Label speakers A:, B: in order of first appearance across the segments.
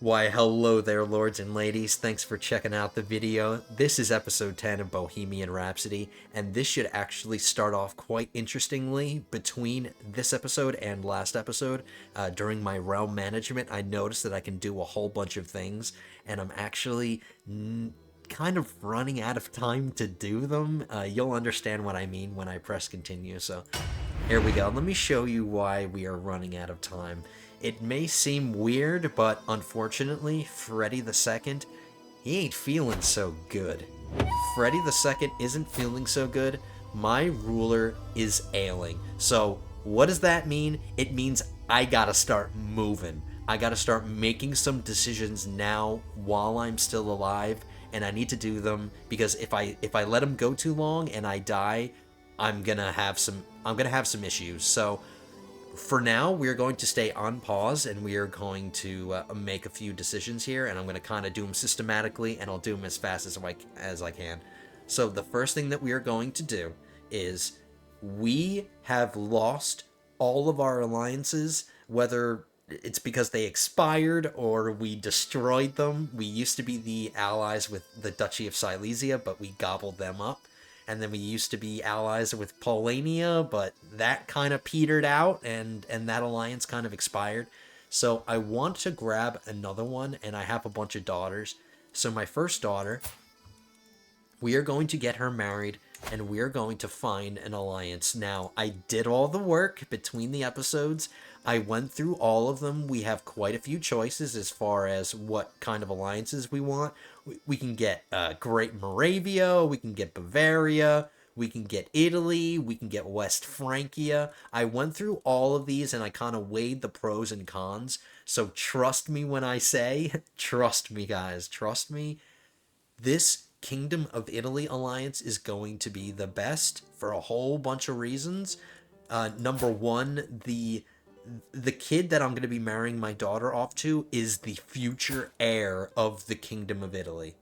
A: Why, hello there, lords and ladies. Thanks for checking out the video. This is episode 10 of Bohemian Rhapsody, and this should actually start off quite interestingly between this episode and last episode. During my realm management, I noticed that I can do a whole bunch of things, and I'm actually kind of running out of time to do them. You'll understand what I mean when I press continue, so here we go. Let me show you why we are running out of time. It may seem weird, but unfortunately, Freddy the Second, he ain't feeling so good. Freddy the Second isn't feeling so good. My ruler is ailing. So what does that mean? It means I gotta start moving. I gotta start making some decisions now while I'm still alive, and I need to do them because if I let him go too long and I die, I'm gonna have some issues. So for now, we're going to stay on pause, and we are going to make a few decisions here, and I'm going to kind of do them systematically, and I'll do them as fast as I can. So the first thing that we are going to do is we have lost all of our alliances, whether it's because they expired or we destroyed them. We used to be the allies with the Duchy of Silesia, but we gobbled them up. And then we used to be allies with Polania, but that kind of petered out, and that alliance kind of expired. So I want to grab another one, and I have a bunch of daughters. So my first daughter, we are going to get her married, and we are going to find an alliance. Now, I did all the work between the episodes. I went through all of them. We have quite a few choices as far as what kind of alliances we want. We can get Great Moravia, we can get Bavaria, we can get Italy, we can get West Francia. I went through all of these and I kind of weighed the pros and cons. So trust me when I say, trust me guys, trust me. This Kingdom of Italy alliance is going to be the best for a whole bunch of reasons. Number one, the kid that I'm going to be marrying my daughter off to is the future heir of the Kingdom of Italy.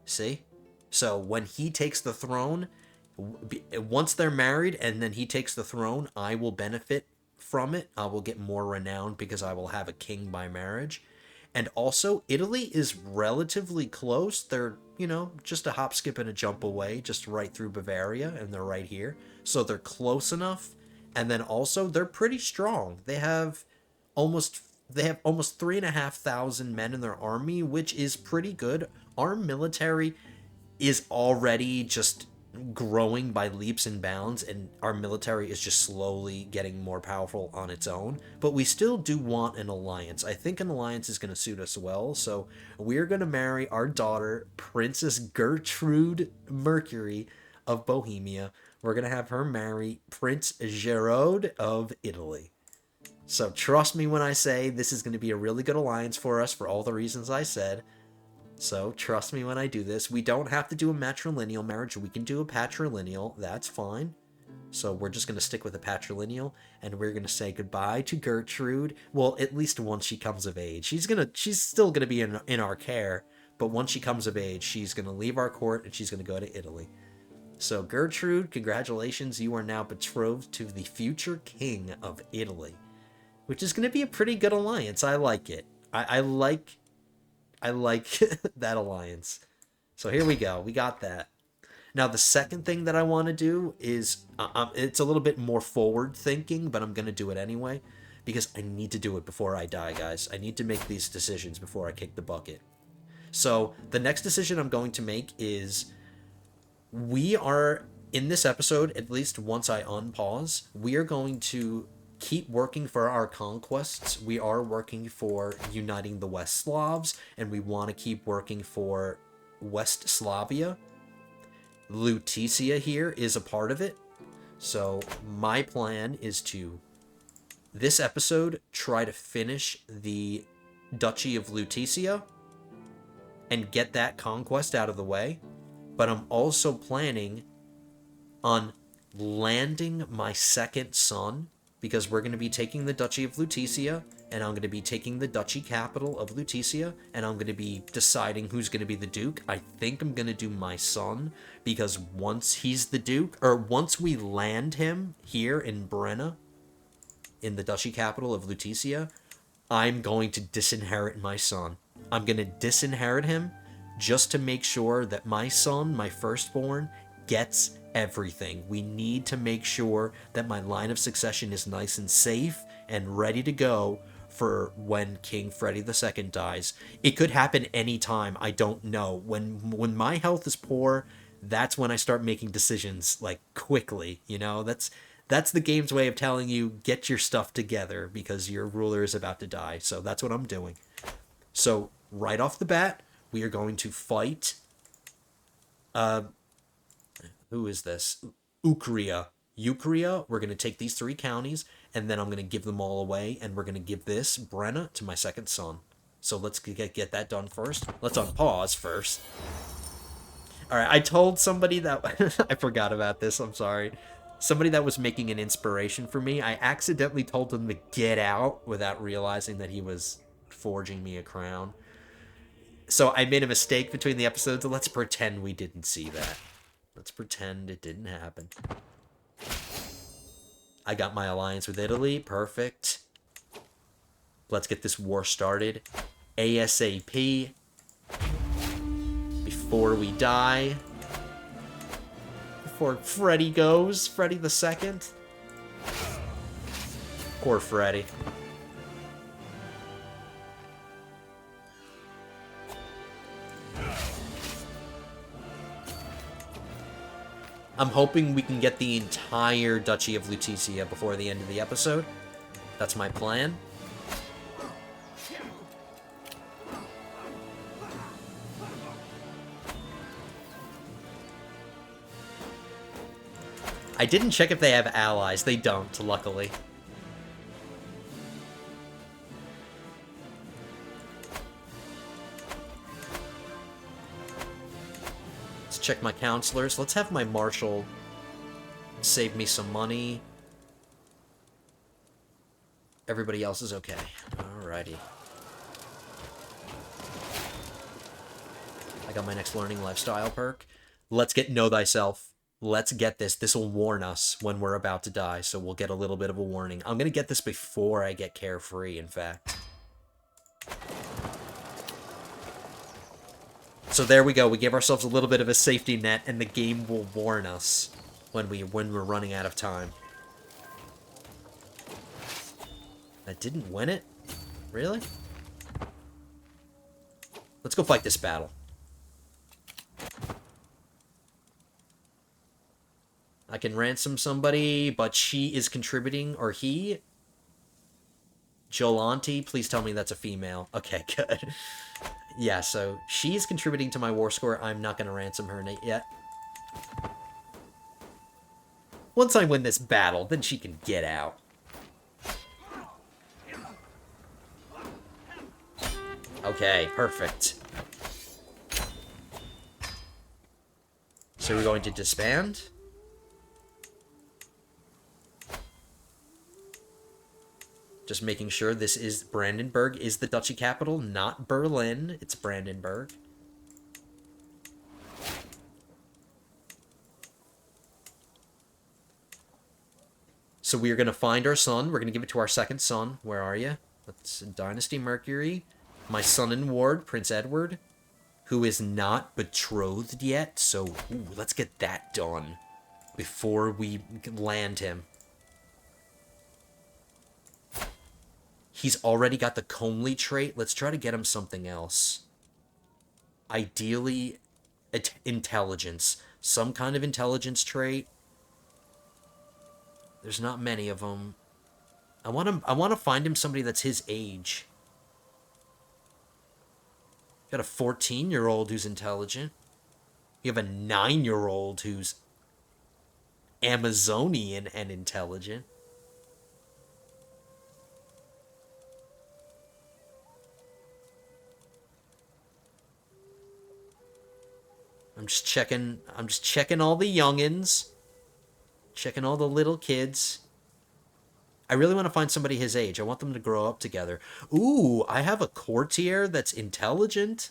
A: See? So when he takes the throne, once they're married and then he takes the throne, I will benefit from it. I will get more renown because I will have a king by marriage. And also, Italy is relatively close. They're, just a hop, skip, and a jump away, just right through Bavaria, and they're right here. So they're close enough. And then also, they're pretty strong. They have almost 3,500 men in their army, which is pretty good. Our military is already just growing by leaps and bounds, and our military is just slowly getting more powerful on its own. But we still do want an alliance. I think an alliance is going to suit us well. So we're going to marry our daughter, Princess Gertrude Mercury of Bohemia. We're going to have her marry Prince Gerard of Italy. So trust me when I say this is going to be a really good alliance for us for all the reasons I said. So trust me when I do this. We don't have to do a matrilineal marriage. We can do a patrilineal. That's fine. So we're just going to stick with a patrilineal, and we're going to say goodbye to Gertrude. Well, at least once she comes of age. She's still going to be in our care, but once she comes of age, she's going to leave our court and she's going to go to Italy. So Gertrude, congratulations, you are now betrothed to the future king of Italy, which is going to be a pretty good alliance. I like it. I like that alliance. So here we go. We got that. Now the second thing that I want to do is, it's a little bit more forward thinking, but I'm going to do it anyway, because I need to do it before I die, guys. I need to make these decisions before I kick the bucket. So the next decision I'm going to make is, we are, in this episode, at least once I unpause, we are going to keep working for our conquests. We are working for uniting the West Slavs, and we want to keep working for West Slavia. Leticia here is a part of it. So my plan is to, this episode, try to finish the Duchy of Leticia and get that conquest out of the way. But I'm also planning on landing my second son, because we're going to be taking the Duchy of Leticia, and I'm going to be taking the Duchy capital of Leticia, and I'm going to be deciding who's going to be the Duke. I think I'm going to do my son, because once he's the Duke, or once we land him here in Brenna, in the Duchy capital of Leticia, I'm going to disinherit my son. I'm going to disinherit him just to make sure that my son, my firstborn, gets everything. We need to make sure that my line of succession is nice and safe and ready to go for when King Freddy II dies. It could happen anytime, I don't know. When my health is poor, that's when I start making decisions like quickly, you know? That's the game's way of telling you get your stuff together because your ruler is about to die. So that's what I'm doing. So right off the bat, we are going to fight who is this? Ukria. We're going to take these 3 counties, and then I'm going to give them all away, and we're going to give this, Brenna, to my second son. So let's get that done first. Let's unpause first. Alright, I told somebody that... I forgot about this, I'm sorry. Somebody that was making an inspiration for me, I accidentally told him to get out without realizing that he was forging me a crown. So I made a mistake between the episodes, so let's pretend we didn't see that. Let's pretend it didn't happen. I got my alliance with Italy. Perfect. Let's get this war started. ASAP. Before we die. Before Freddy goes. Freddy II. Poor Freddy. I'm hoping we can get the entire Duchy of Leticia before the end of the episode. That's my plan. I didn't check if they have allies. They don't, luckily. Check my counselors. Let's have my marshal save me some money. Everybody else is okay. Alrighty. I got my next learning lifestyle perk. Let's get Know Thyself. Let's get this. This will warn us when we're about to die, so we'll get a little bit of a warning. I'm going to get this before I get Carefree, in fact. So there we go. We give ourselves a little bit of a safety net, and the game will warn us when we're running out of time. That didn't win it? Really? Let's go fight this battle. I can ransom somebody, but she is contributing, or he. Jolante, please tell me that's a female. Okay, good. Yeah, so she's contributing to my war score. I'm not going to ransom her yet. Once I win this battle, then she can get out. Okay, perfect. So we're going to disband. Just making sure this is Brandenburg is the duchy capital, not Berlin. It's Brandenburg. So we are going to find our son. We're going to give it to our second son. Where are you? That's Dynasty Mercury. My son and ward, Prince Edward, who is not betrothed yet. So let's get that done before we land him. He's already got the comely trait. Let's try to get him something else. Ideally, intelligence. Some kind of intelligence trait. There's not many of them. I want to find him somebody that's his age. Got a 14-year-old who's intelligent. You have a 9-year-old who's Amazonian and intelligent. I'm just checking all the youngins. Checking all the little kids. I really want to find somebody his age. I want them to grow up together. Ooh, I have a courtier that's intelligent.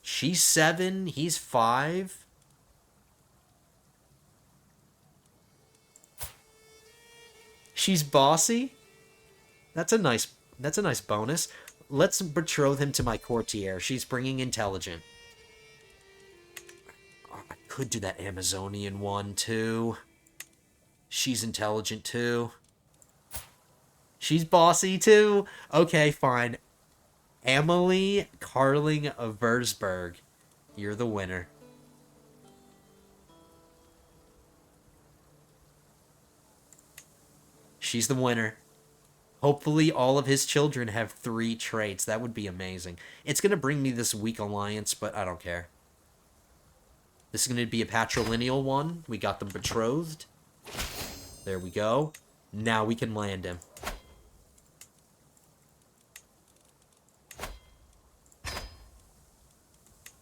A: She's 7, he's 5. She's bossy. That's a nice bonus. let's betroth him to my courtier. She's bringing intelligent. Oh, I could do that Amazonian one, too. She's intelligent, too. She's bossy, too. Okay, fine. Emily Carling of Würzburg. You're the winner. She's the winner. Hopefully all of his children have 3 traits. That would be amazing. It's going to bring me this weak alliance, but I don't care. This is going to be a patrilineal one. We got them betrothed. There we go. Now we can land him.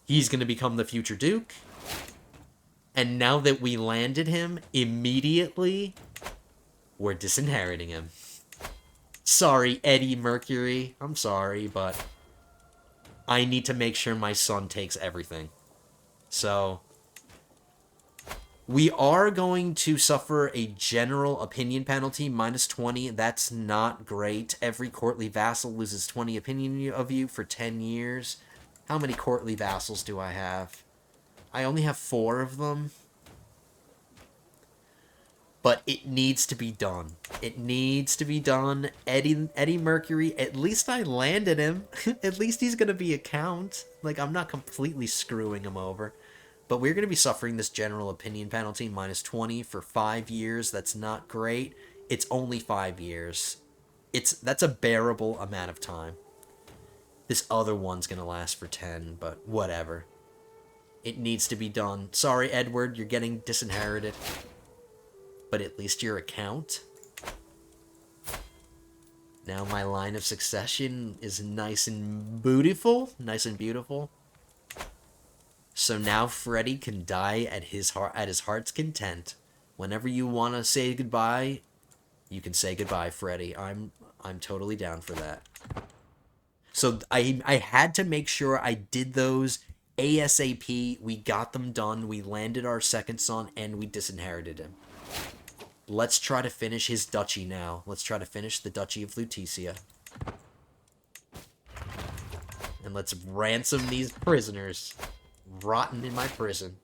A: He's going to become the future duke. And now that we landed him, immediately, we're disinheriting him. Sorry, Eddie Mercury. I'm sorry, but I need to make sure my son takes everything. So, we are going to suffer a general opinion penalty, -20. That's not great. Every courtly vassal loses 20 opinion of you for 10 years. How many courtly vassals do I have? I only have 4 of them. But it needs to be done. It needs to be done. Eddie Mercury, at least I landed him. At least he's going to be a count. Like, I'm not completely screwing him over. But we're going to be suffering this general opinion penalty, -20 for 5 years. That's not great. It's only 5 years. That's a bearable amount of time. This other one's going to last for 10, but whatever. It needs to be done. Sorry, Edward, you're getting disinherited. But at least you're a count. Now my line of succession is nice and beautiful. Nice and beautiful. So now Freddy can die at his heart's content. Whenever you want to say goodbye, you can say goodbye, Freddy. I'm totally down for that. So I had to make sure I did those ASAP. We got them done. We landed our second son and we disinherited him. Let's try to finish his duchy now. Let's try to finish the Duchy of Leticia. And let's ransom these prisoners. Rotten in my prison.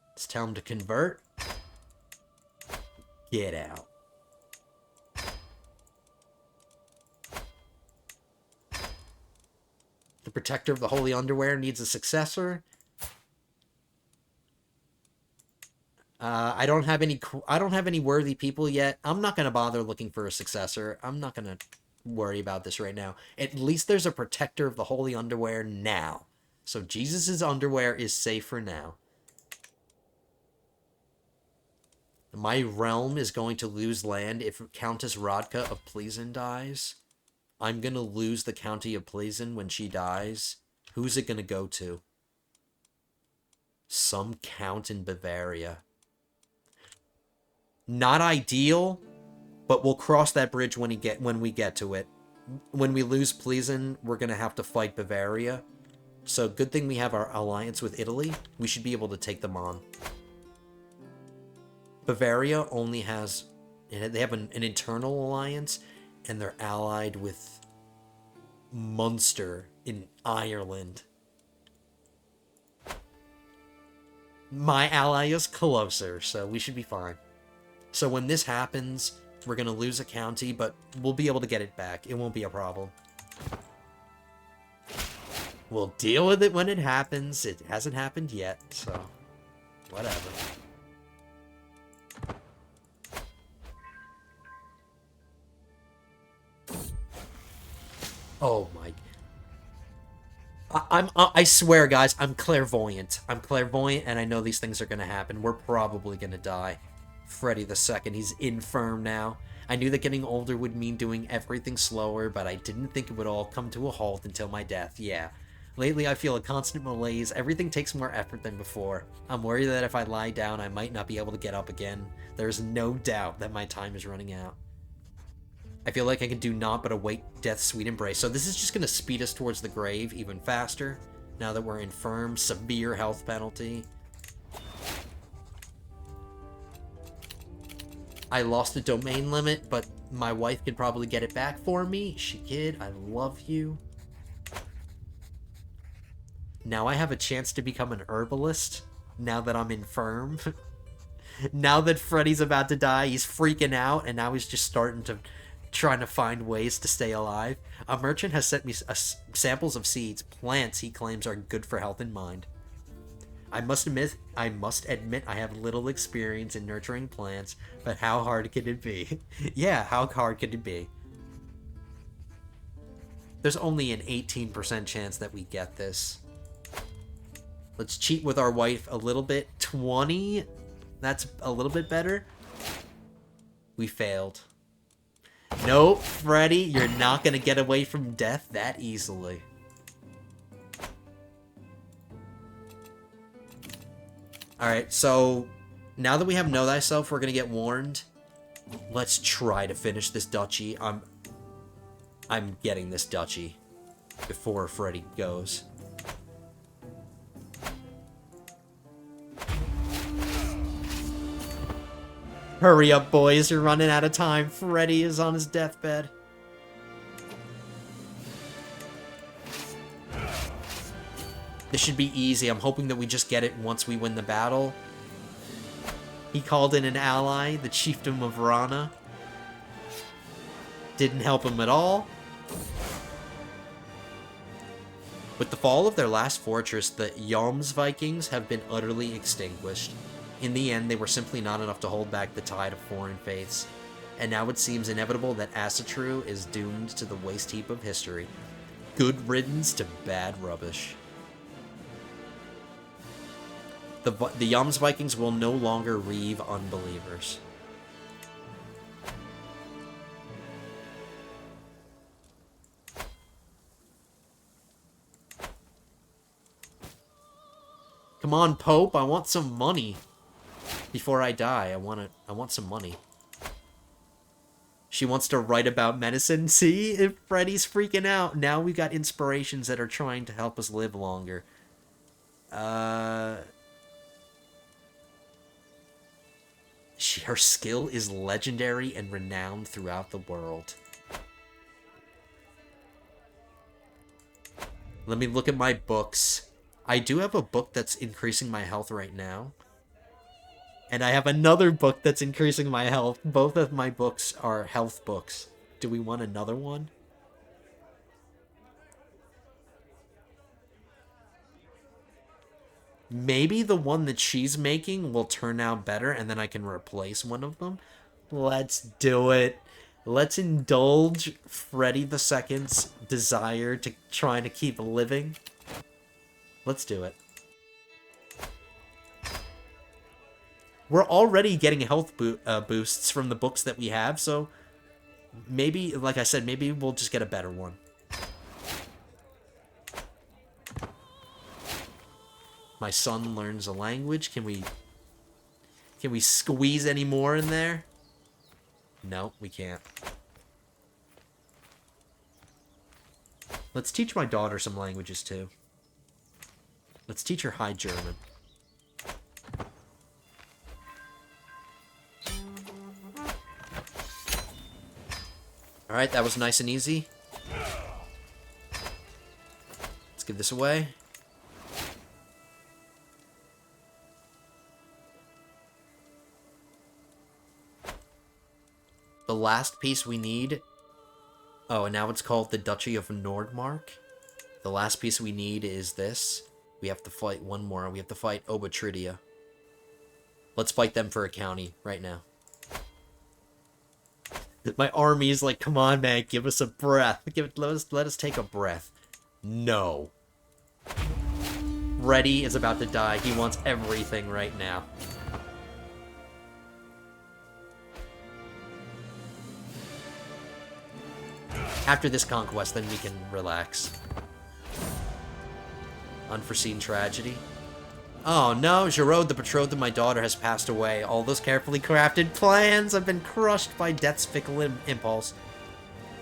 A: Let's tell him to convert. Get out. The Protector of the Holy Underwear needs a successor. I don't have any worthy people yet. I'm not going to bother looking for a successor. I'm not going to worry about this right now. At least there's a Protector of the Holy Underwear now. So Jesus' underwear is safe for now. My realm is going to lose land if Countess Radka of Pleasen dies. I'm going to lose the County of Pleasen when she dies. Who's it going to go to? Some count in Bavaria. Not ideal, but we'll cross that bridge when we get to it. When we lose Pleasen, we're going to have to fight Bavaria. So good thing we have our alliance with Italy. We should be able to take them on. Bavaria only has... They have an internal alliance, and they're allied with Munster in Ireland. My ally is closer, so we should be fine. So when this happens, we're going to lose a county, but we'll be able to get it back. It won't be a problem. We'll deal with it when it happens. It hasn't happened yet, so whatever. Oh my... I swear, guys, I'm clairvoyant. I'm clairvoyant, and I know these things are going to happen. We're probably going to die. Freddy the Second, he's infirm now. I knew that getting older would mean doing everything slower, but I didn't think it would all come to a halt until my death, yeah. Lately, I feel a constant malaise. Everything takes more effort than before. I'm worried that if I lie down, I might not be able to get up again. There's no doubt that my time is running out. I feel like I can do naught but await death's sweet embrace. So this is just going to speed us towards the grave even faster. Now that we're infirm, severe health penalty. I lost the domain limit, but my wife can probably get it back for me. She kid, I love you. Now I have a chance to become an herbalist, now that I'm infirm. Now that Freddy's about to die, he's freaking out, and now he's just starting to trying to find ways to stay alive. A merchant has sent me samples of seeds, plants he claims are good for health and mind. I must admit I have little experience in nurturing plants, but how hard can it be? Yeah, how hard can it be? There's only an 18% chance that we get this. Let's cheat with our wife a little bit. 20? That's a little bit better. We failed. Nope, Freddy, you're not gonna get away from death that easily. Alright, so now that we have Know Thyself, we're gonna get warned. Let's try to finish this duchy. I'm getting this duchy before Freddy goes. Hurry up, boys. You're running out of time. Freddy is on his deathbed. This should be easy. I'm hoping that we just get it once we win the battle. He called in an ally, the chiefdom of Rana. Didn't help him at all. With the fall of their last fortress, the Jomsvikings have been utterly extinguished. In the end, they were simply not enough to hold back the tide of foreign faiths, and now it seems inevitable that Asatru is doomed to the waste heap of history. Good riddance to bad rubbish. The Jomsvikings will no longer reave unbelievers. Come on, Pope, I want some money. Before I die, I want some money. She wants to write about medicine. See? If Freddy's freaking out. Now we got inspirations that are trying to help us live longer. Her skill is legendary and renowned throughout the world. Let me look at my books. I do have a book that's increasing my health right now. And I have another book that's increasing my health. Both of my books are health books. Do we want another one? Maybe the one that she's making will turn out better and then I can replace one of them. Let's do it. Let's indulge Freddy II's desire to try to keep living. Let's do it. We're already getting health boosts from the books that we have, so maybe, like I said, maybe we'll just get a better one. My son learns a language. Can we squeeze any more in there? No, we can't. Let's teach my daughter some languages too. Let's teach her High German. Alright, that was nice and easy. Let's give this away. The last piece we need... Oh, and now it's called the Duchy of Nordmark. The last piece we need is this. We have to fight one more. We have to fight Obotridia. Let's fight them for a county right now. My army is like, come on, man, give us a breath. Let us take a breath. No. Freddy is about to die. He wants everything right now. After this conquest, then we can relax. Unforeseen tragedy. Oh no, Giraud, the betrothed of my daughter, has passed away. All those carefully crafted plans have been crushed by death's fickle impulse.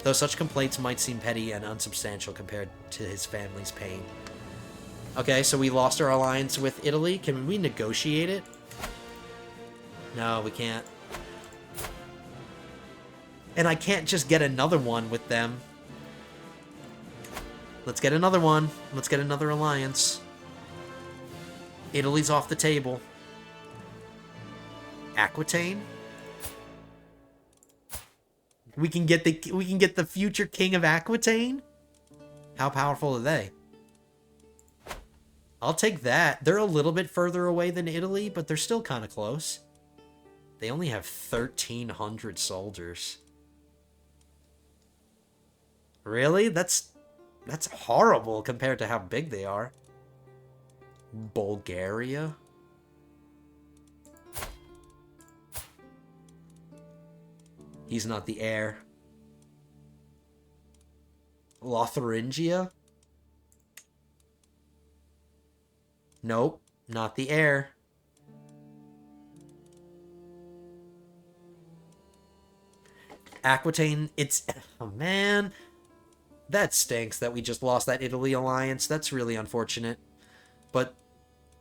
A: Though such complaints might seem petty and unsubstantial compared to his family's pain. Okay, so we lost our alliance with Italy. Can we negotiate it? No, we can't. And I can't just get another one with them. Let's get another one. Let's get another alliance. Italy's off the table. Aquitaine? We can get the future king of Aquitaine? How powerful are they? I'll take that. They're a little bit further away than Italy, but they're still kind of close. They only have 1,300 soldiers. Really? That's horrible compared to how big they are. Bulgaria? He's not the heir. Lotharingia? Nope, not the heir. Aquitaine, it's... Oh, man. That stinks that we just lost that Italy alliance. That's really unfortunate. But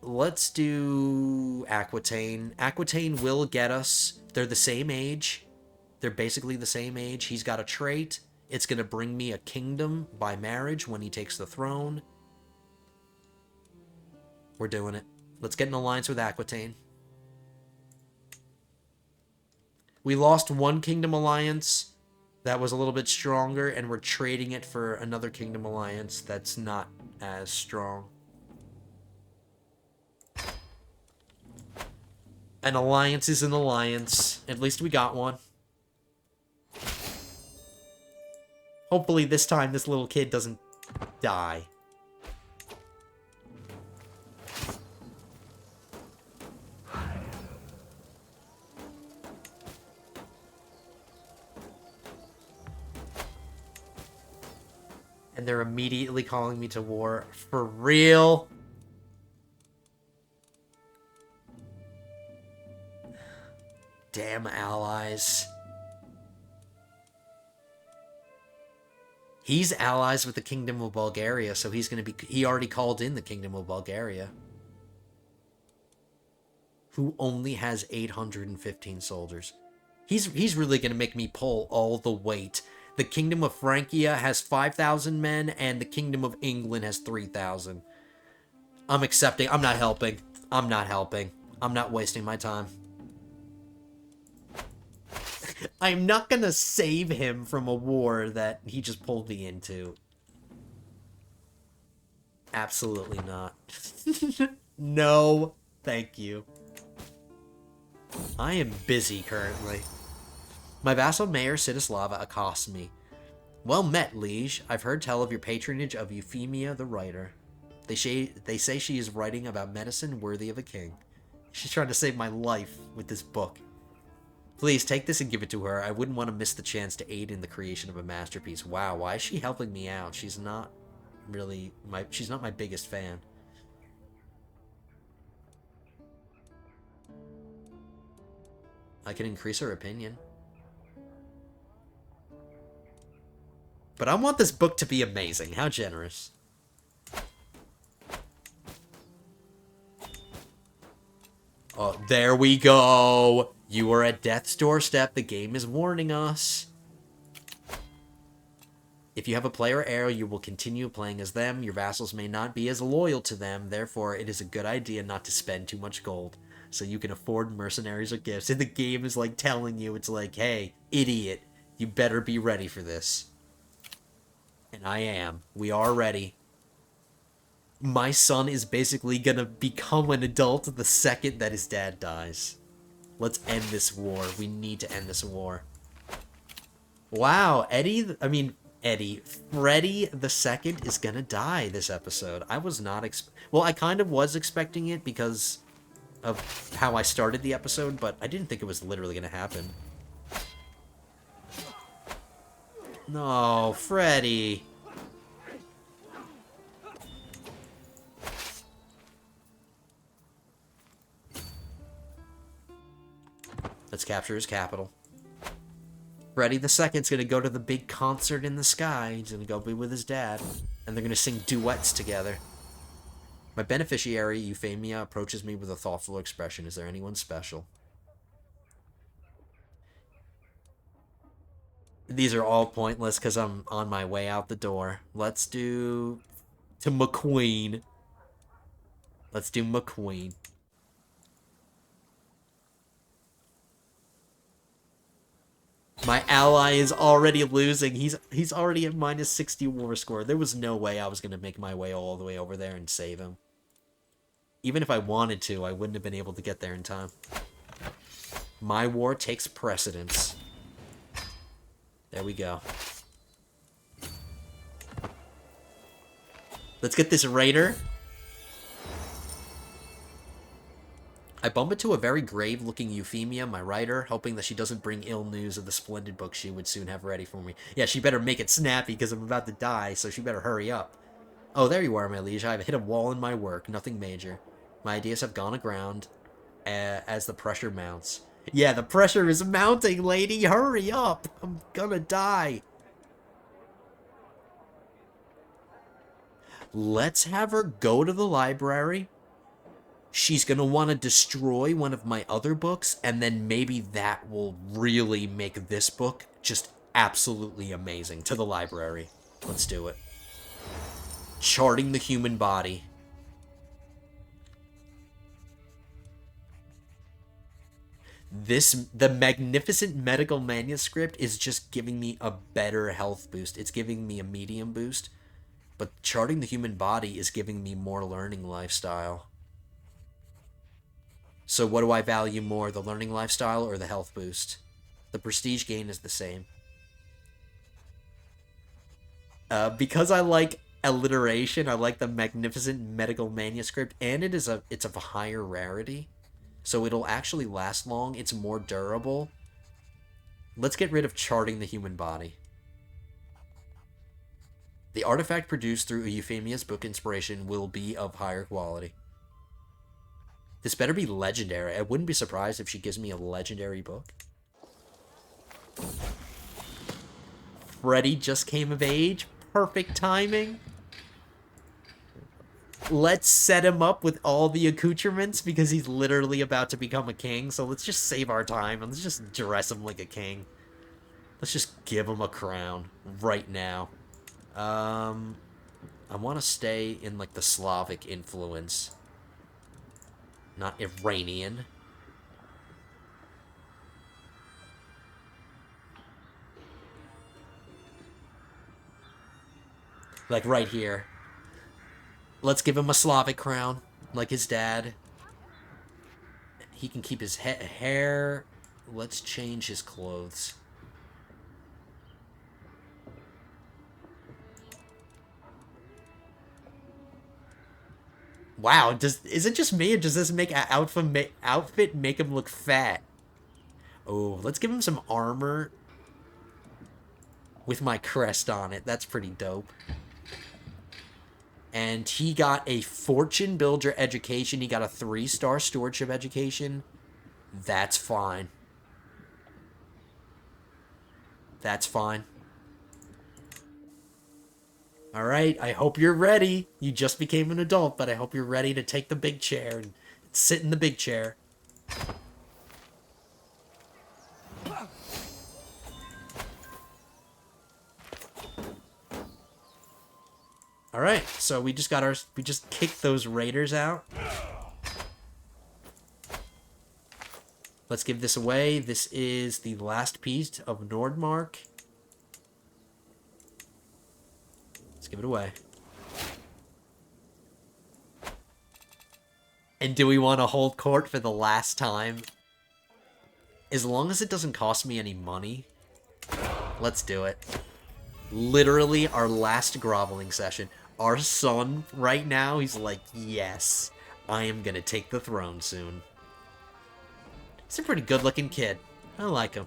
A: let's do Aquitaine. Aquitaine will get us. They're the same age. They're basically the same age. He's got a trait. It's going to bring me a kingdom by marriage when he takes the throne. We're doing it. Let's get an alliance with Aquitaine. We lost one kingdom alliance that was a little bit stronger, and we're trading it for another kingdom alliance that's not as strong. An alliance is an alliance. At least we got one. Hopefully this time this little kid doesn't die. And they're immediately calling me to war. For real? Damn allies. He's allies with the Kingdom of Bulgaria, so he's going to be... He already called in the Kingdom of Bulgaria. Who only has 815 soldiers. He's really going to make me pull all the weight. The Kingdom of Francia has 5,000 men, and the Kingdom of England has 3,000. I'm accepting. I'm not helping. I'm not helping. I'm not wasting my time. I'm not gonna save him from a war that he just pulled me into. Absolutely not. No, thank you. I am busy currently. My vassal mayor Citislava accosts me. Well met, liege. I've heard tell of your patronage of Eufemia the writer. They say she is writing about medicine worthy of a king. She's trying to save my life with this book. Please, take this and give it to her. I wouldn't want to miss the chance to aid in the creation of a masterpiece. Wow, why is she helping me out? She's not really she's not my biggest fan. I can increase her opinion. But I want this book to be amazing. How generous. Oh, there we go. You are at death's doorstep. The game is warning us. If you have a player heir, you will continue playing as them. Your vassals may not be as loyal to them. Therefore, it is a good idea not to spend too much gold, so you can afford mercenaries or gifts. And the game is like telling you, it's like, hey, idiot, you better be ready for this. And I am. We are ready. My son is basically gonna become an adult the second that his dad dies. Let's end this war. We need to end this war. Wow, Freddy the Second is gonna die this episode. I was not well, I kind of was expecting it because of how I started the episode, but I didn't think it was literally gonna happen. No, Freddy. Let's capture his capital. Freddy the Second's gonna go to the big concert in the sky. He's gonna go be with his dad. And they're gonna sing duets together. My beneficiary, Eufemia, approaches me with a thoughtful expression. Is there anyone special? These are all pointless because I'm on my way out the door. Let's do... to McQueen. Let's do McQueen. My ally is already losing. He's already at minus 60 war score. There was no way I was going to make my way all the way over there and save him. Even if I wanted to, I wouldn't have been able to get there in time. My war takes precedence. There we go. Let's get this raider. I bump into a very grave-looking Eufemia, my writer, hoping that she doesn't bring ill news of the splendid book she would soon have ready for me. Yeah, she better make it snappy, because I'm about to die, so she better hurry up. Oh, there you are, my liege. I've hit a wall in my work, nothing major. My ideas have gone aground as the pressure mounts. Yeah, the pressure is mounting, lady! Hurry up! I'm gonna die! Let's have her go to the library. She's going to want to destroy one of my other books, and then maybe that will really make this book just absolutely amazing. To the library. Let's do it. Charting the Human Body. The Magnificent Medical Manuscript is just giving me a better health boost. It's giving me a medium boost. But Charting the Human Body is giving me more learning lifestyle. So what do I value more, the learning lifestyle or the health boost? The prestige gain is the same. Because I like alliteration, I like the Magnificent Medical Manuscript, and it's of a higher rarity. So it'll actually last long, it's more durable. Let's get rid of Charting the Human Body. The artifact produced through Eufemia's book inspiration will be of higher quality. This better be legendary. I wouldn't be surprised if she gives me a legendary book. Freddy just came of age. Perfect timing. Let's set him up with all the accoutrements because he's literally about to become a king. So let's just save our time and let's just dress him like a king. Let's just give him a crown right now. I want to stay in like the Slavic influence. Not Iranian. Like right here. Let's give him a Slavic crown, like his dad. He can keep his hair. Let's change his clothes. Wow, is it just me, or does this make an outfit make him look fat? Oh, let's give him some armor with my crest on it. That's pretty dope. And he got a fortune builder education. He got a 3-star stewardship education. That's fine. That's fine. Alright, I hope you're ready. You just became an adult, but I hope you're ready to take the big chair and sit in the big chair. Alright, so we just kicked those raiders out. Let's give this away. This is the last piece of Nordmark. Give it away. And do we want to hold court for the last time? As long as it doesn't cost me any money, let's do it. Literally our last groveling session. Our son right now, he's like, yes, I am gonna take the throne soon. He's a pretty good looking kid. I like him.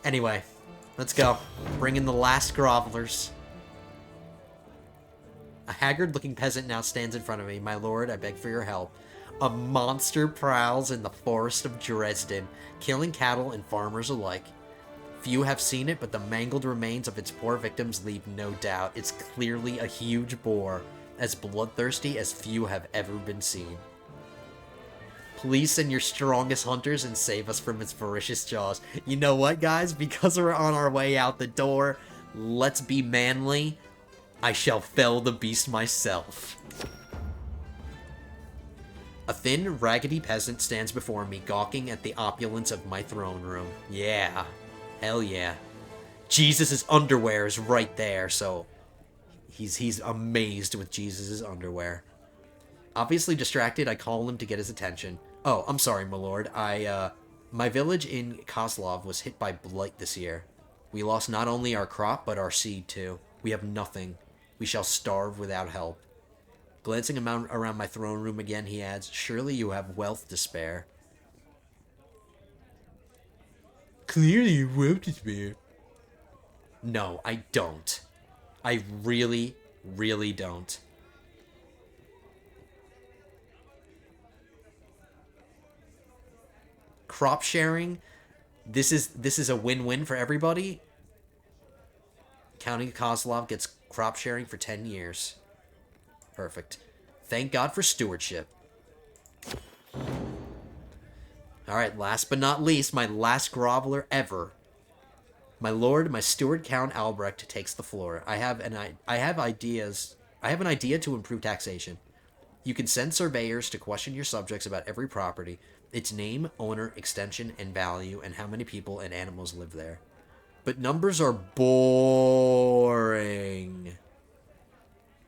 A: Anyway. Let's go. Bring in the last grovelers. A haggard-looking peasant now stands in front of me. My lord, I beg for your help. A monster prowls in the forest of Dresden, killing cattle and farmers alike. Few have seen it, but the mangled remains of its poor victims leave no doubt. It's clearly a huge boar, as bloodthirsty as few have ever been seen. Please send your strongest hunters and save us from its voracious jaws. You know what, guys? Because we're on our way out the door, let's be manly. I shall fell the beast myself. A thin, raggedy peasant stands before me, gawking at the opulence of my throne room. Yeah. Hell yeah. Jesus' underwear is right there, so he's amazed with Jesus' underwear. Obviously distracted, I call him to get his attention. Oh, I'm sorry, my lord. My village in Kozlov was hit by blight this year. We lost not only our crop, but our seed, too. We have nothing. We shall starve without help. Glancing around my throne room again, he adds, surely you have wealth to spare. Clearly you have wealth to spare. No, I don't. I really, really don't. Crop sharing, this is a win-win for everybody. County Kozlov gets crop sharing for 10 years. Perfect. Thank God for stewardship. Alright, last but not least, my last groveler ever. My lord, my steward Count Albrecht takes the floor. I have an idea to improve taxation. You can send surveyors to question your subjects about every property, its name, owner, extension, and value, and how many people and animals live there. But numbers are boring,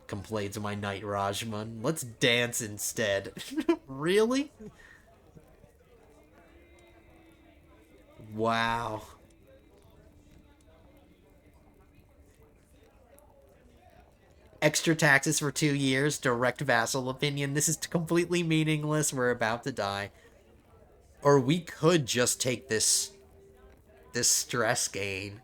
A: complains my knight Rajman. Let's dance instead. Really? Wow. Extra taxes for 2 years, direct vassal opinion. This is completely meaningless. We're about to die. Or we could just take this stress gain.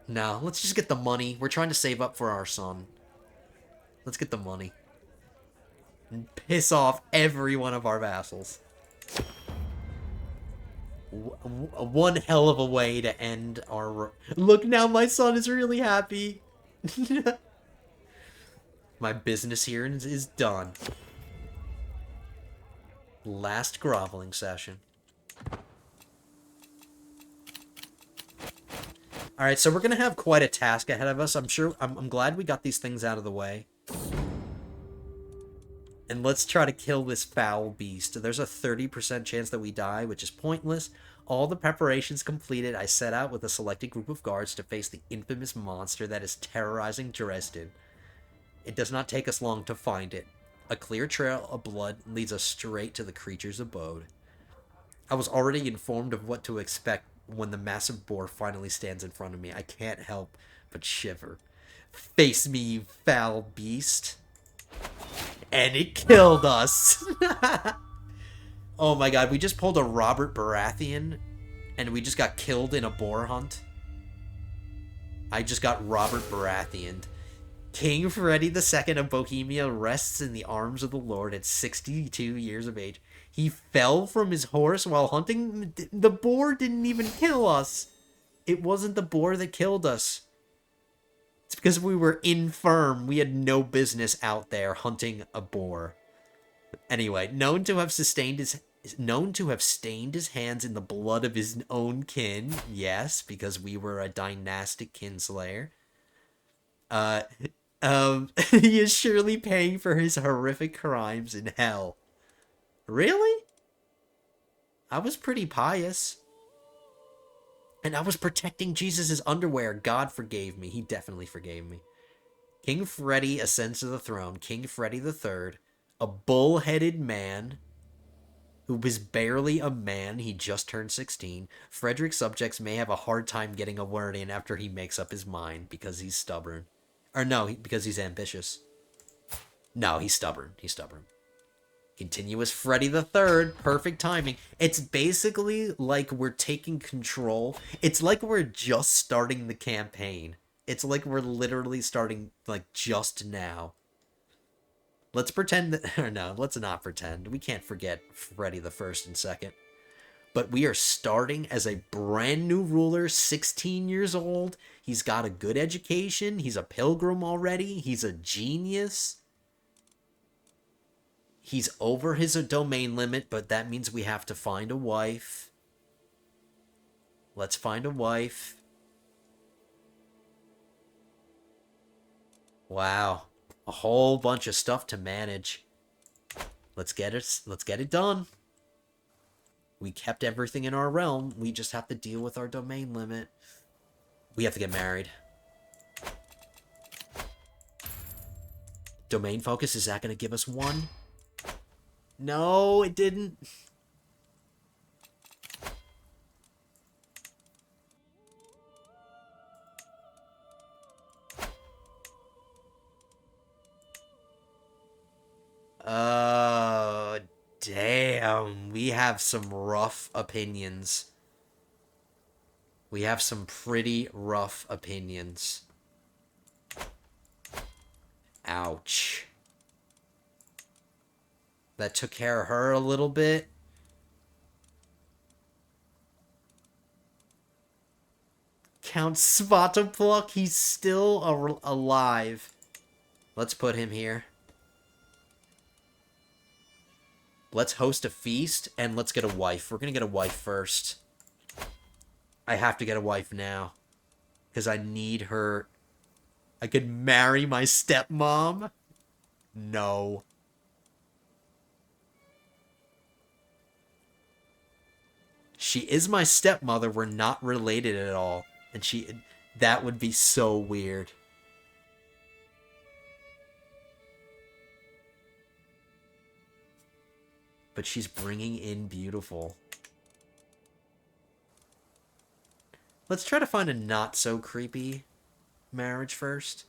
A: No, let's just get the money. We're trying to save up for our son. Let's get the money. And piss off every one of our vassals. One hell of a way to end our... Look, now my son is really happy. My business here is done. Last groveling session. Alright, so we're going to have quite a task ahead of us. I'm glad we got these things out of the way. And let's try to kill this foul beast. There's a 30% chance that we die, which is pointless. All the preparations completed, I set out with a selected group of guards to face the infamous monster that is terrorizing Dresden. It does not take us long to find it. A clear trail of blood leads us straight to the creature's abode. I was already informed of what to expect when the massive boar finally stands in front of me. I can't help but shiver. Face me, you foul beast. And it killed us. Oh my god, we just pulled a Robert Baratheon, and we just got killed in a boar hunt. I just got Robert Baratheoned. King Freddy II of Bohemia rests in the arms of the Lord at 62 years of age. He fell from his horse while hunting. The boar didn't even kill us. It wasn't the boar that killed us. It's because we were infirm. We had no business out there hunting a boar. Anyway, known to have stained his hands in the blood of his own kin. Yes, because we were a dynastic kinslayer. He is surely paying for his horrific crimes in hell. Really? I was pretty pious. And I was protecting Jesus' underwear. God forgave me. He definitely forgave me. King Freddy ascends to the throne. King Freddy III, a bull-headed man who was barely a man. He just turned 16. Frederick's subjects may have a hard time getting a word in after he makes up his mind because he's stubborn. Or no, because he's ambitious. No, he's stubborn. He's stubborn. Continuous Freddy the Third, perfect timing. It's basically like we're taking control. It's like we're just starting the campaign. It's like we're literally starting, like, just now. Let's pretend that... Or no, let's not pretend. We can't forget Freddy the First and Second. But we are starting as a brand new ruler, 16 years old. He's got a good education. He's a pilgrim already. He's a genius. He's over his domain limit, but that means we have to find a wife. Let's find a wife. Wow. A whole bunch of stuff to manage. Let's get it done. We kept everything in our realm. We just have to deal with our domain limit. We have to get married. Domain focus, is that going to give us one? No, it didn't. Oh, damn. We have some rough opinions. We have some pretty rough opinions. Ouch. That took care of her a little bit. Count Svatopluck, he's still alive. Let's put him here. Let's host a feast, and let's get a wife. We're gonna get a wife first. I have to get a wife now. Because I need her. I could marry my stepmom? No. She is my stepmother. We're not related at all. And that would be so weird. But she's bringing in beautiful. Let's try to find a not so creepy marriage first.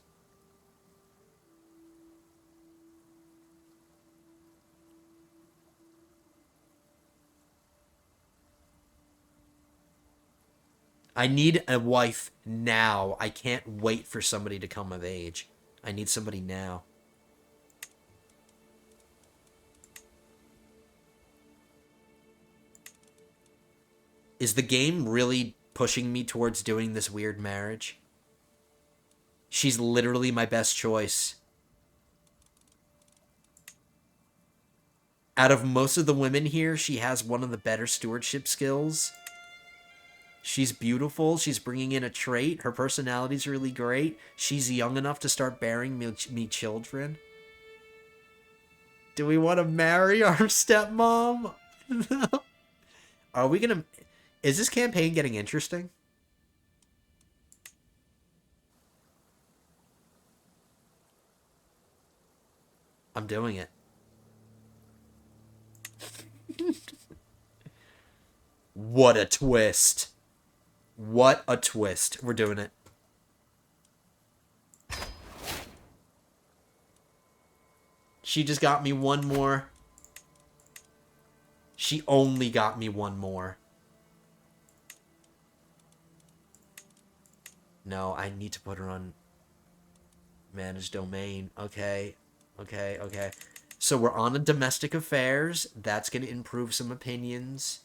A: I need a wife now. I can't wait for somebody to come of age. I need somebody now. Is the game really pushing me towards doing this weird marriage? She's literally my best choice. Out of most of the women here, she has one of the better stewardship skills. She's beautiful. She's bringing in a trait. Her personality's really great. She's young enough to start bearing me children. Do we want to marry our stepmom? Are we gonna... Is this campaign getting interesting? I'm doing it. What a twist. What a twist. We're doing it. She just got me one more. She only got me one more. No, I need to put her on manage domain. Okay. Okay, okay. So we're on a domestic affairs. That's going to improve some opinions.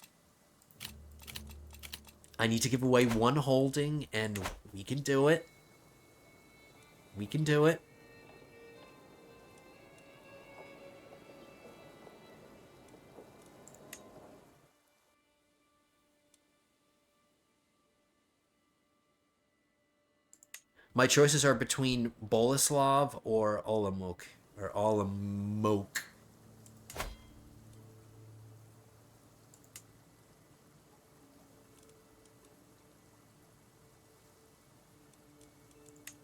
A: I need to give away one holding, and we can do it. We can do it. My choices are between Boleslav or Olomouc. Or Olomouc.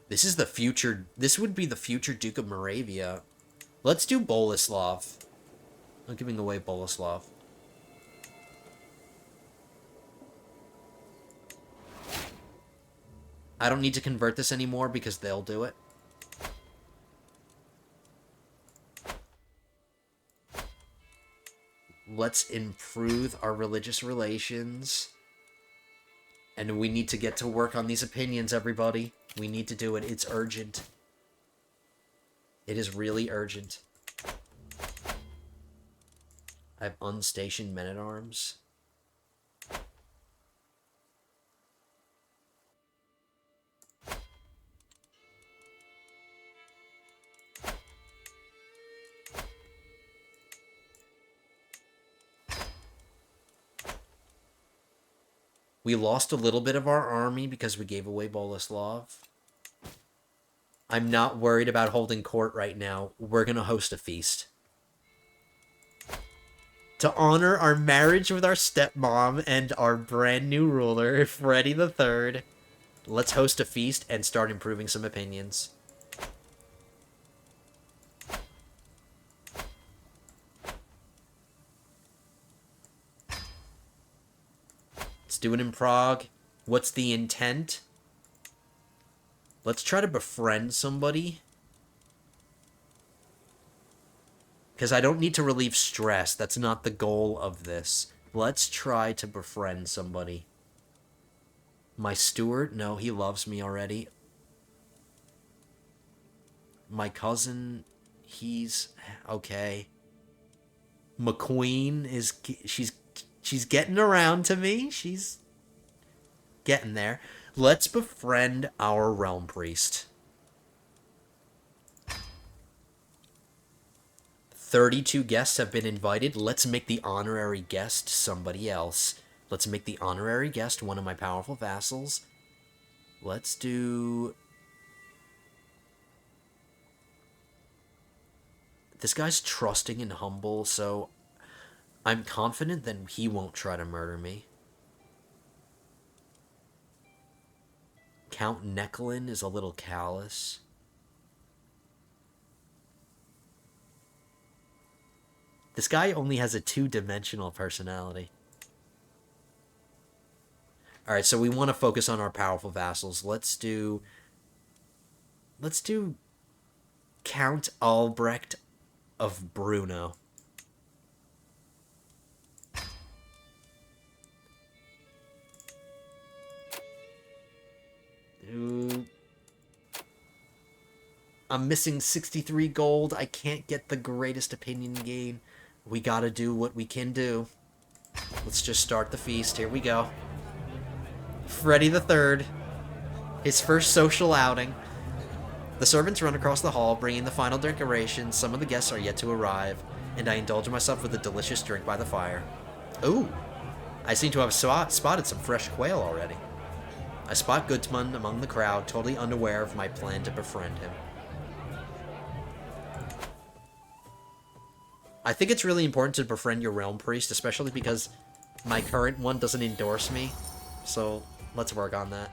A: This is the future... This would be the future Duke of Moravia. Let's do Boleslav. I'm giving away Boleslav. I don't need to convert this anymore because they'll do it. Let's improve our religious relations. And we need to get to work on these opinions, everybody. We need to do it. It's urgent. It is really urgent. I have unstationed men-at-arms. We lost a little bit of our army because we gave away Boleslav. I'm not worried about holding court right now. We're going to host a feast. To honor our marriage with our stepmom and our brand new ruler, Freddy the Third, let's host a feast and start improving some opinions. Let's do it in Prague. What's the intent? Let's try to befriend somebody. Because I don't need to relieve stress. That's not the goal of this. Let's try to befriend somebody. My steward? No, he loves me already. My cousin, he's okay. McQueen is... She's getting around to me. She's getting there. Let's befriend our realm priest. 32 guests have been invited. Let's make the honorary guest somebody else. Let's make the honorary guest one of my powerful vassals. Let's do... This guy's trusting and humble, so I'm confident that he won't try to murder me. Count Necklin is a little callous. This guy only has a two-dimensional personality. Alright, so we want to focus on our powerful vassals. Let's do Count Albrecht of Bruno. Ooh. I'm missing 63 gold. I can't get the greatest opinion gain. We gotta do what we can do. Let's just start the feast. Here we go. Freddy the Third. His first social outing. The servants run across the hall, bringing the final decorations. Some of the guests are yet to arrive, and I indulge myself with a delicious drink by the fire. Ooh. I seem to have spotted some fresh quail already. I spot Goodsman among the crowd, totally unaware of my plan to befriend him. I think it's really important to befriend your realm priest, especially because my current one doesn't endorse me. So let's work on that.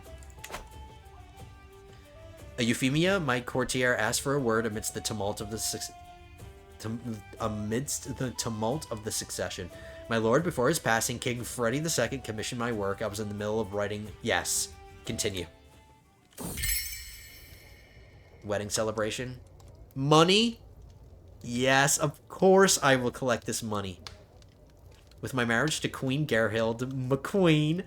A: A Eufemia, my courtier, asked for a word amidst the tumult of the succession. My lord, before his passing, King Freddy II commissioned my work. I was in the middle of writing. Yes. Continue. Wedding celebration. Money? Yes, of course I will collect this money. With my marriage to Queen Gerhild McQueen,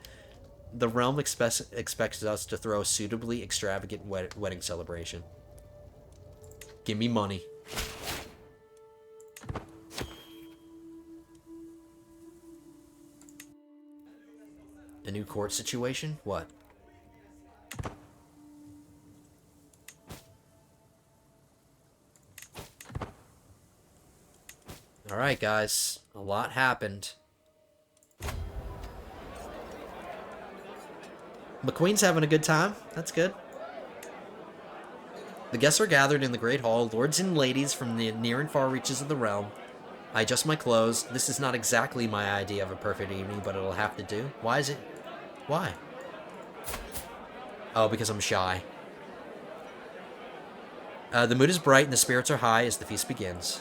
A: the realm expects us to throw a suitably extravagant wedding celebration. Give me money. A new court situation? What? Alright, guys. A lot happened. McQueen's having a good time. That's good. The guests are gathered in the Great Hall, lords and ladies from the near and far reaches of the realm. I adjust my clothes. This is not exactly my idea of a perfect evening, but it'll have to do. Why is it? Why? Oh, because I'm shy. The mood is bright and the spirits are high as the feast begins.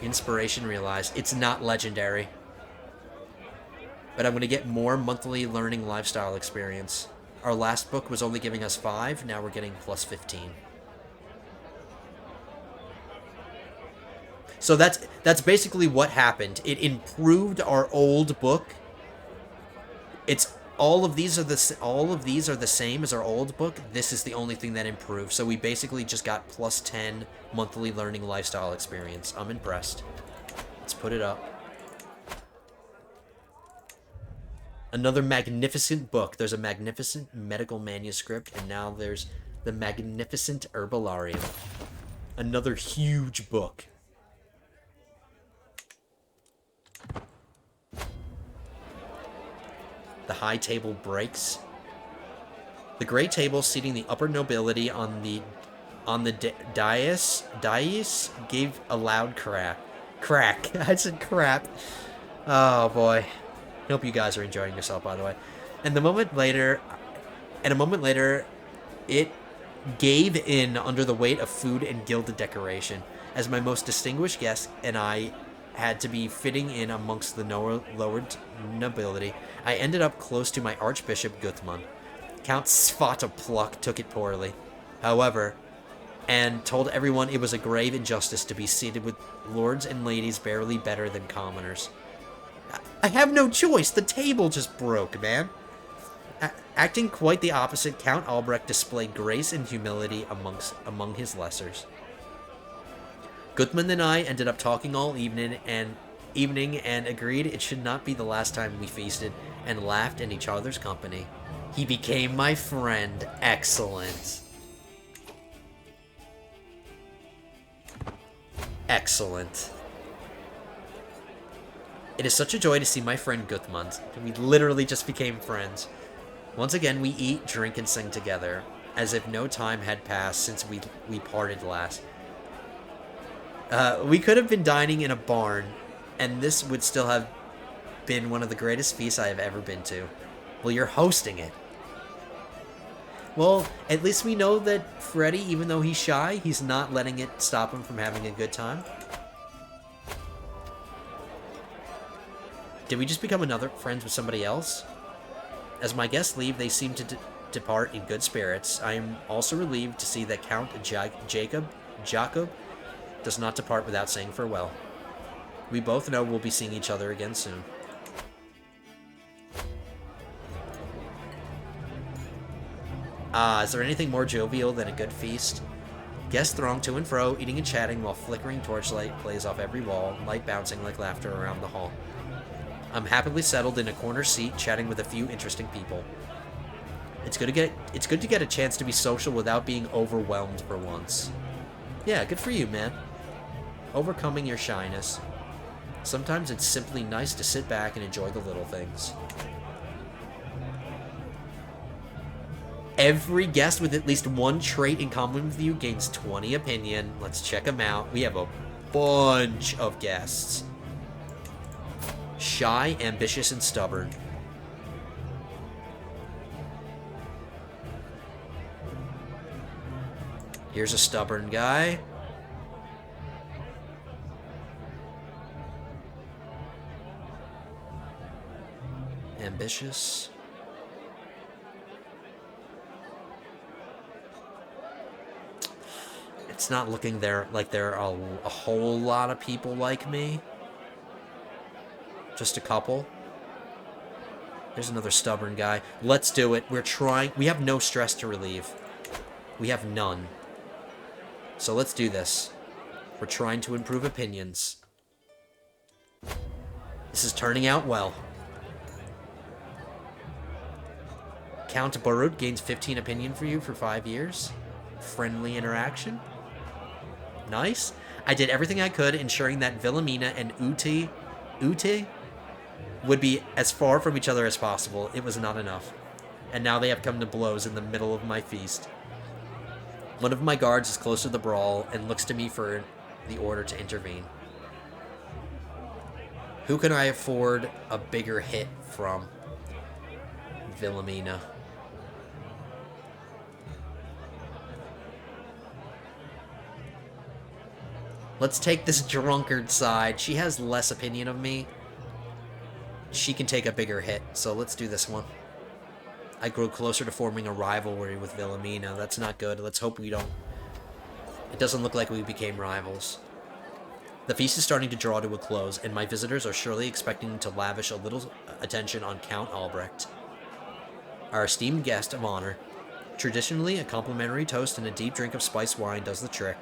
A: Inspiration realized. It's not legendary. But I'm going to get more monthly learning lifestyle experience. Our last book was only giving us 5, now we're getting plus 15. So that's basically what happened. It improved our old book. It's all of these are the same as our old book. This is the only thing that improved. So we basically just got plus 10 monthly learning lifestyle experience. I'm impressed. Let's put it up. Another magnificent book. There's a magnificent medical manuscript, and now there's the magnificent herbularium. Another huge book. The high table breaks. The great table seating the upper nobility on the dais gave a loud crack. I said crap. Oh boy. Hope you guys are enjoying yourself, by the way. And a moment later, it gave in under the weight of food and gilded decoration. As my most distinguished guest and I had to be fitting in amongst the lowered nobility, I ended up close to my Archbishop Gutmann. Count Svatopluck took it poorly, however, and told everyone it was a grave injustice to be seated with lords and ladies barely better than commoners. I have no choice. The table just broke, man. Acting quite the opposite, Count Albrecht displayed grace and humility among his lessers. Gutmann and I ended up talking all evening and agreed it should not be the last time we feasted and laughed in each other's company. He became my friend. Excellent. Excellent. It is such a joy to see my friend Gutmann. We literally just became friends. Once again, we eat, drink, and sing together, as if no time had passed since we parted last. We could have been dining in a barn, and this would still have been one of the greatest feasts I have ever been to. Well, you're hosting it. Well, at least we know that Freddy, even though he's shy, he's not letting it stop him from having a good time. Did we just become another friends with somebody else? As my guests leave, they seem to depart in good spirits. I am also relieved to see that Count Jacob does not depart without saying farewell. We both know we'll be seeing each other again soon. Is there anything more jovial than a good feast? Guests throng to and fro, eating and chatting while flickering torchlight plays off every wall, light bouncing like laughter around the hall. I'm happily settled in a corner seat, chatting with a few interesting people. It's good to get a chance to be social without being overwhelmed for once. Yeah, good for you, man. Overcoming your shyness. Sometimes it's simply nice to sit back and enjoy the little things. Every guest with at least one trait in common with you gains 20 opinion. Let's check them out. We have a bunch of guests. Shy, ambitious, and stubborn. Here's a stubborn guy. Ambitious. It's not looking like there are a whole lot of people like me. Just a couple. There's another stubborn guy. Let's do it. We're trying. We have no stress to relieve. We have none. So let's do this. We're trying to improve opinions. This is turning out well. Count Borut gains 15 opinion for you for 5 years. Friendly interaction. Nice. I did everything I could, ensuring that Wilhelmina and Ute would be as far from each other as possible. It was not enough. And now they have come to blows in the middle of my feast. One of my guards is close to the brawl and looks to me for the order to intervene. Who can I afford a bigger hit from? Wilhelmina. Let's take this drunkard side. She has less opinion of me. She can take a bigger hit, so let's do this one. I grew closer to forming a rivalry with Wilhelmina. That's not good. Let's hope we don't. It doesn't look like we became rivals. The feast is starting to draw to a close, and my visitors are surely expecting to lavish a little attention on Count Albrecht, our esteemed guest of honor. Traditionally, a complimentary toast and a deep drink of spiced wine does the trick.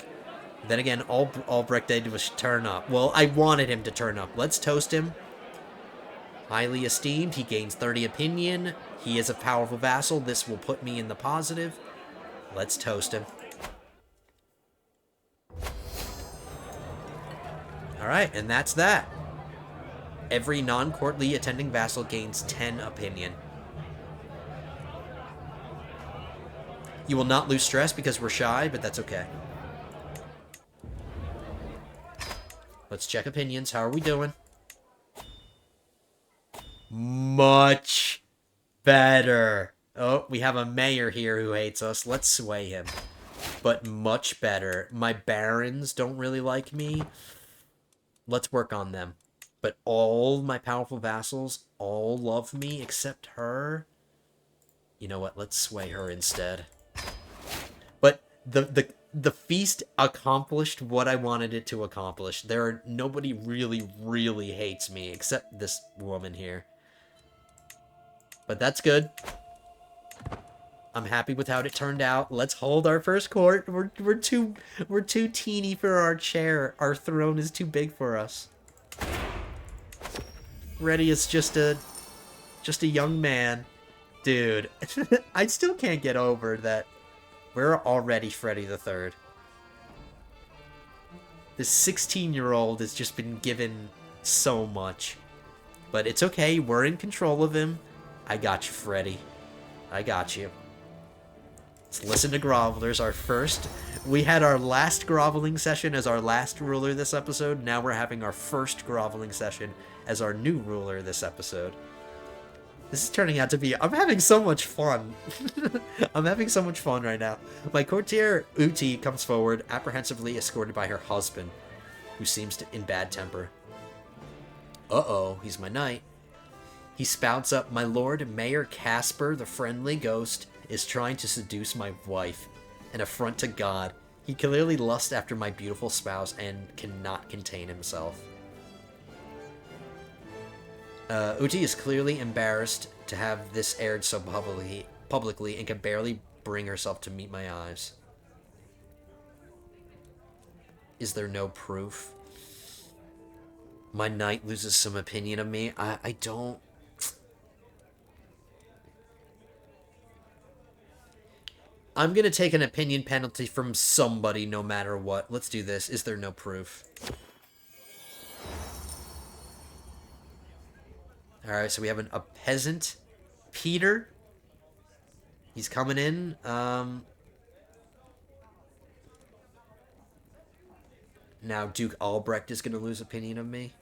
A: Then again, all Albrecht did was turn up. Well, I wanted him to turn up. Let's toast him. Highly esteemed. He gains 30 opinion. He is a powerful vassal. This will put me in the positive. Let's toast him. Alright, and that's that. Every non-courtly attending vassal gains 10 opinion. You will not lose stress because we're shy, but that's okay. Let's check opinions. How are we doing? Much better. Oh, we have a mayor here who hates us. Let's sway him. But much better. My barons don't really like me. Let's work on them. But all my powerful vassals all love me except her. You know what? Let's sway her instead. But the feast accomplished what I wanted it to accomplish. Nobody really hates me except this woman here. But that's good. I'm happy with how it turned out. Let's hold our first court. We're too teeny for our chair. Our throne is too big for us. Freddy is just a young man. Dude, I still can't get over that we're already Freddy the Third. This 16-year-old has just been given so much. But it's okay, we're in control of him. I got you, Freddy. I got you. Let's listen to Grovelers. We had our last groveling session as our last ruler this episode. Now we're having our first groveling session as our new ruler this episode. This is turning out to be... I'm having so much fun. I'm having so much fun right now. My courtier, Uti, comes forward, apprehensively escorted by her husband, who seems in bad temper. Uh-oh, he's my knight. He spouts up, "My lord, Mayor Casper, the friendly ghost, is trying to seduce my wife. An affront to God. He clearly lusts after my beautiful spouse and cannot contain himself." Uti is clearly embarrassed to have this aired so publicly and can barely bring herself to meet my eyes. Is there no proof? My knight loses some opinion of me. I don't... I'm gonna take an opinion penalty from somebody no matter what. Let's do this. Is there no proof? Alright, so we have a peasant. Peter. He's coming in. Now Duke Albrecht is going to lose opinion of me.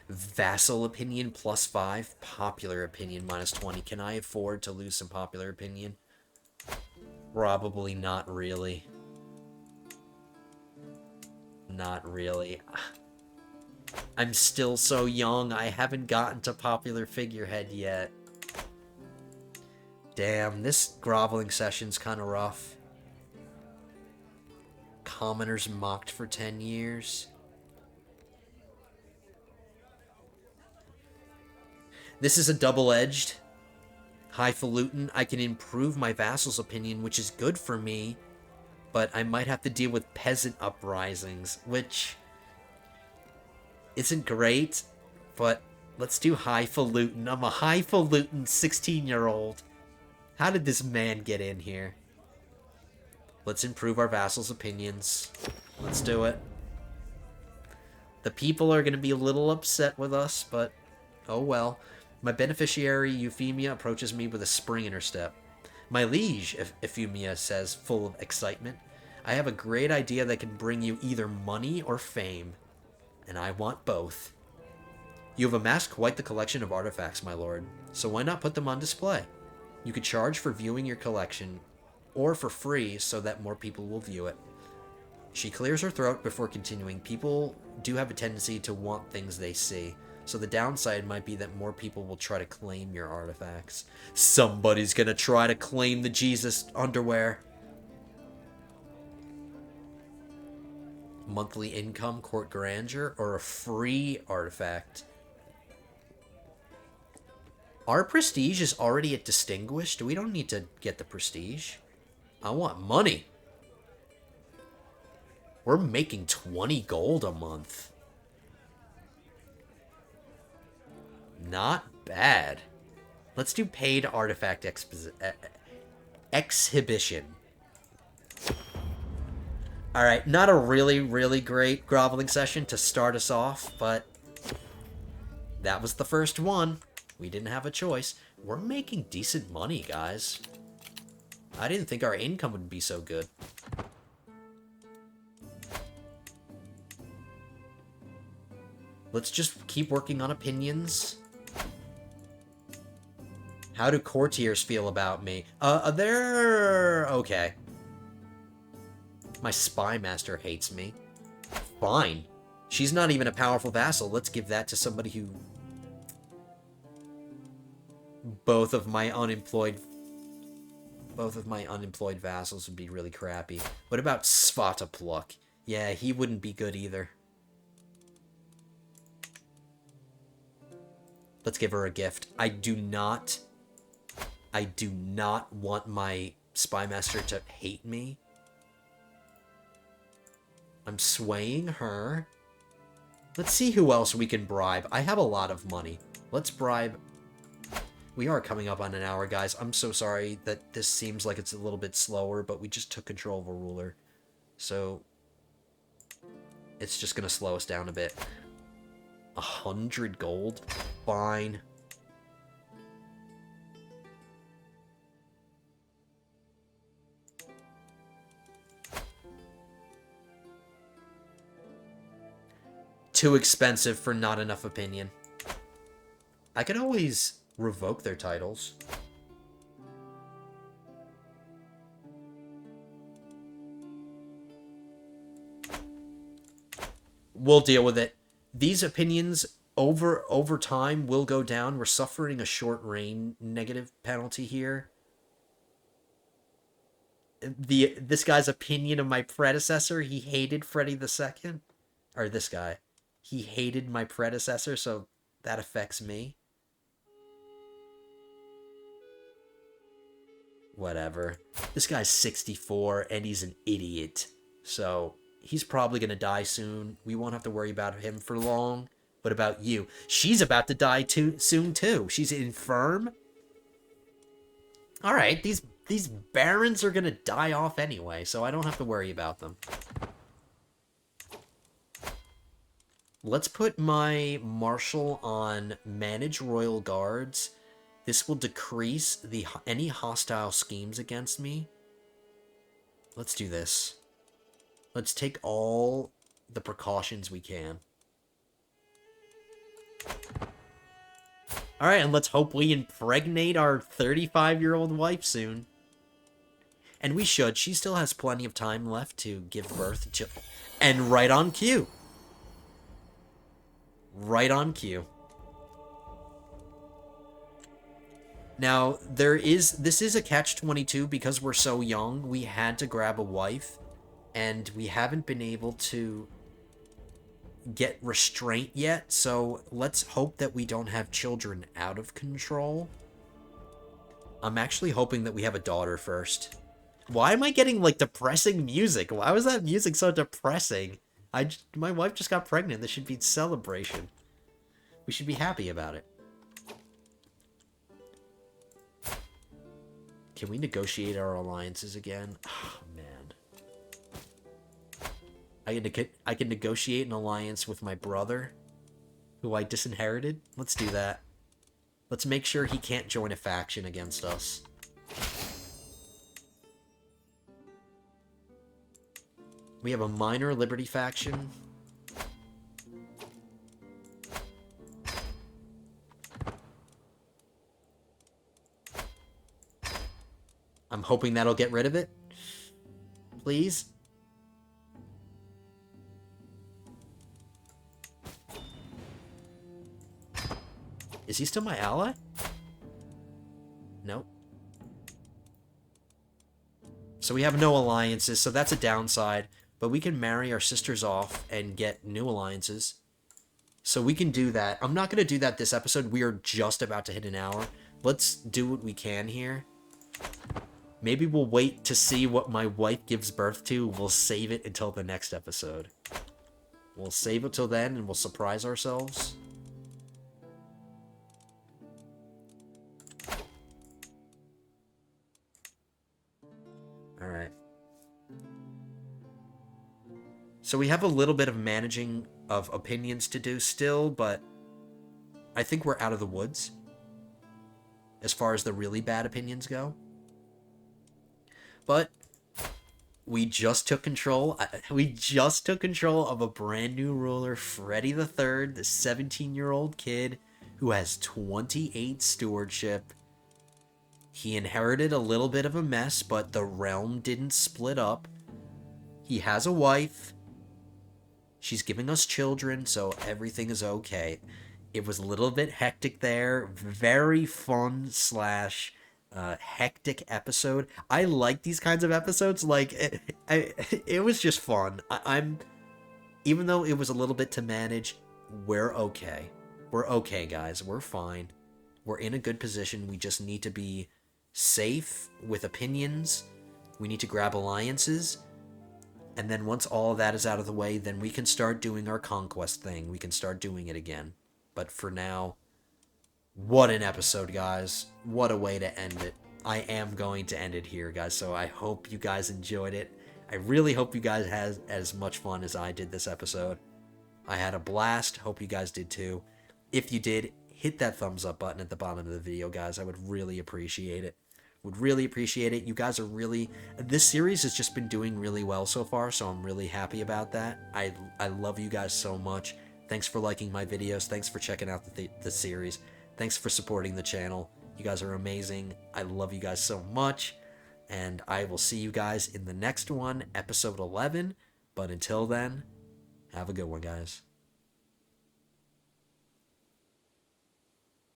A: Vassal opinion +5. Popular opinion -20. Can I afford to lose some popular opinion? Probably not really. Not really. I'm still so young. I haven't gotten to popular figurehead yet. Damn, this groveling session's kind of rough. Commoners mocked for 10 years. This is a double-edged. Highfalutin, I can improve my vassal's opinion, which is good for me, but I might have to deal with peasant uprisings, which isn't great, but let's do highfalutin. I'm a highfalutin 16-year-old. How did this man get in here? Let's improve our vassals' opinions. Let's do it. The people are going to be a little upset with us, but oh well. My beneficiary, Eufemia, approaches me with a spring in her step. "My liege," Eufemia says, full of excitement, "I have a great idea that can bring you either money or fame. And I want both. You have amassed quite the collection of artifacts, my lord, so why not put them on display? You could charge for viewing your collection, or for free so that more people will view it." She clears her throat before continuing. People do have a tendency to want things they see, so the downside might be that more people will try to claim your artifacts. Somebody's gonna try to claim the Jesus underwear. Monthly income, court grandeur, or a free artifact. Our prestige is already at distinguished. We don't need to get the prestige. I want money. We're making 20 gold a month. Not bad. Let's do paid artifact exhibition. Alright, not a really great groveling session to start us off, but that was the first one. We didn't have a choice. We're making decent money, guys. I didn't think our income would be so good. Let's just keep working on opinions. How do courtiers feel about me? They're okay. My spy master hates me. Fine. She's not even a powerful vassal. Let's give that to somebody who... Both of my unemployed vassals would be really crappy. What about Svatopluk? Yeah, he wouldn't be good either. Let's give her a gift. I do not want my spy master to hate me. I'm swaying her. Let's see who else we can bribe. I have a lot of money. Let's bribe... We are coming up on an hour, guys. I'm so sorry that this seems like it's a little bit slower, but we just took control of a ruler. So, it's just going to slow us down a bit. 100 gold? Fine. Too expensive for not enough opinion. I could always revoke their titles. We'll deal with it. These opinions over time will go down. We're suffering a short reign negative penalty here. This guy's opinion of my predecessor, he hated Freddy II. Or this guy. He hated my predecessor, so that affects me. Whatever. This guy's 64, and he's an idiot. So, he's probably going to die soon. We won't have to worry about him for long. What about you? She's about to die soon, too. She's infirm. Alright, these barons are going to die off anyway, so I don't have to worry about them. Let's put my marshal on manage royal guards. This will decrease any hostile schemes against me. Let's do this. Let's take all the precautions we can. Alright, and let's hope we impregnate our 35-year-old wife soon. And we should. She still has plenty of time left to give birth to... And right on cue. Right on cue. Now, this is a catch-22 because we're so young. We had to grab a wife, and we haven't been able to get restraint yet, so let's hope that we don't have children out of control. I'm actually hoping that we have a daughter first. Why am I getting, like, depressing music? Why was that music so depressing? My wife just got pregnant. This should be celebration. We should be happy about it. Can we negotiate our alliances again? Oh, man. I can negotiate an alliance with my brother, who I disinherited. Let's do that. Let's make sure he can't join a faction against us. We have a minor Liberty faction. I'm hoping that'll get rid of it. Please. Is he still my ally? Nope. So we have no alliances, so that's a downside. But we can marry our sisters off and get new alliances. So we can do that. I'm not going to do that this episode. We are just about to hit an hour. Let's do what we can here. Maybe we'll wait to see what my wife gives birth to. We'll save it until the next episode. We'll save it till then, and we'll surprise ourselves. Alright. So we have a little bit of managing of opinions to do still, but I think we're out of the woods. as far as the really bad opinions go. But we just took control. We just took control of a brand new ruler, Freddy the Third, the 17-year-old kid who has 28 stewardship. He inherited a little bit of a mess, but the realm didn't split up. He has a wife. She's giving us children, so everything is okay. It was a little bit hectic there. Very fun slash hectic episode. I like these kinds of episodes. Like, it was just fun. I'm even though it was a little bit to manage, we're okay. We're okay, guys. We're fine. We're in a good position. We just need to be safe with opinions. We need to grab alliances. And then once all of that is out of the way, then we can start doing our conquest thing. We can start doing it again. But for now, what an episode, guys. What a way to end it. I am going to end it here, guys. So I hope you guys enjoyed it. I really hope you guys had as much fun as I did this episode. I had a blast. Hope you guys did too. If you did, hit that thumbs up button at the bottom of the video, guys. I would really appreciate it. Would really appreciate it. You guys are really... This series has just been doing really well so far, so I'm really happy about that. I love you guys so much. Thanks for liking my videos. Thanks for checking out the series. Thanks for supporting the channel. You guys are amazing. I love you guys so much. And I will see you guys in the next one, episode 11. But until then, have a good one, guys.